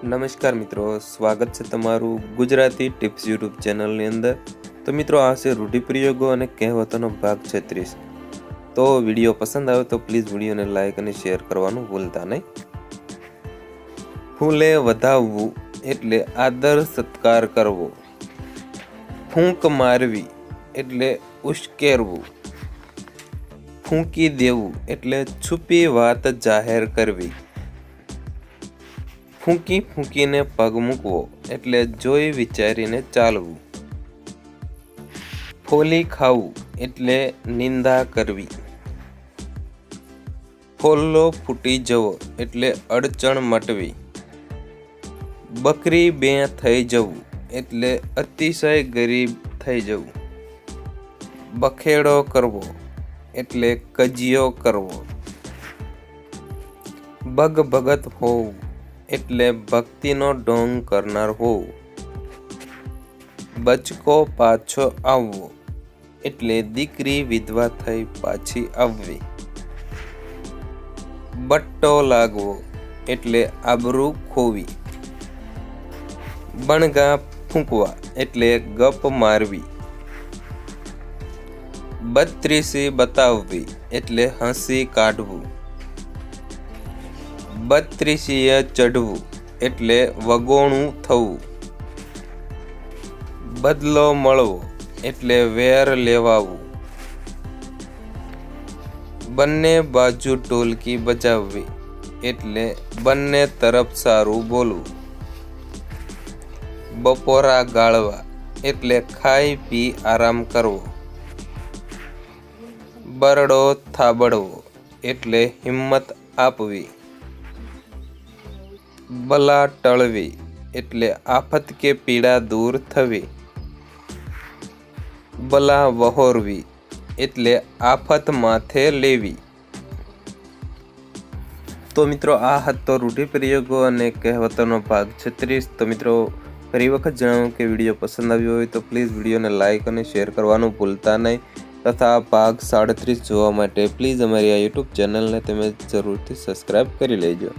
નમસ્કાર મિત્રો, સ્વાગત છે તમારું ગુજરાતી ટિપ્સ યુટ્યુબ ચેનલની અંદર। તો મિત્રો, આ છે રૂઢિપ્રયોગો અને કહેવતોનો ભાગ 36। તો વિડીયો પસંદ આવે તો પ્લીઝ વિડીયોને લાઇક અને શેર કરવાનું ભૂલતા નહીં। ફૂલે વધાવવું એટલે આદર સત્કાર કરવો, ફૂંક મારવી એટલે ઉશ્કેરવું, ફૂંકી દેવું એટલે છુપી વાત જાહેર કરવી, ફૂંકી ફૂંકીને પગ મૂકવો એટલે જોઈ વિચારીને ચાલવું, ફોલી ખાવું એટલે નિંદા કરવી, ફોલ્લો ફૂટી જવો એટલે અડચણ મટવી, બકરી બે થઈ જવું એટલે અતિશય ગરીબ થઈ જવું, બખેડો કરવો એટલે કજિયો કરવો, બગ ભગત હોવું એટલે ભક્તિનો ઢોંગ કરનાર હોવું, બચકો પાછો આવવો એટલે દીકરી વિધવા થઈ પાછી આવવી, બટ્ટો લાગવો એટલે આબરૂ ખોવી, બણગા ફૂંકવા એટલે ગપ મારવી, બત્રીસી બતાવવી એટલે હસી કાઢવું, બત્રીસીએ ચઢવું એટલે વગોણું થવું, બદલો મળવો એટલે વેર લેવાવું, બંને બાજુ ઢોલકી બજાવવી એટલે બંને તરફ સારું બોલવું, બપોરા ગાળવા એટલે ખાઈ પી આરામ કરવો, બરડો થાબડવો એટલે હિંમત આપવી, બલા ટળવી એટલે આફત કે પીડા દૂર થવી, બલા વહોરવી એટલે આફત માથે લેવી। તો મિત્રો, આ હતો રૂઢિપ્રયોગો અને કહેવતોનો ભાગ 36। તો મિત્રો, ફરી વખત જણાવું કે વિડીયો પસંદ આવ્યો હોય તો પ્લીઝ વિડીયોને લાઇક અને શેર કરવાનું ભૂલતા નહીં, તથા ભાગ 37 જોવા માટે પ્લીઝ અમારી આ યુટ્યુબ ચેનલને તમે જરૂરથી સબસ્ક્રાઈબ કરી લેજો।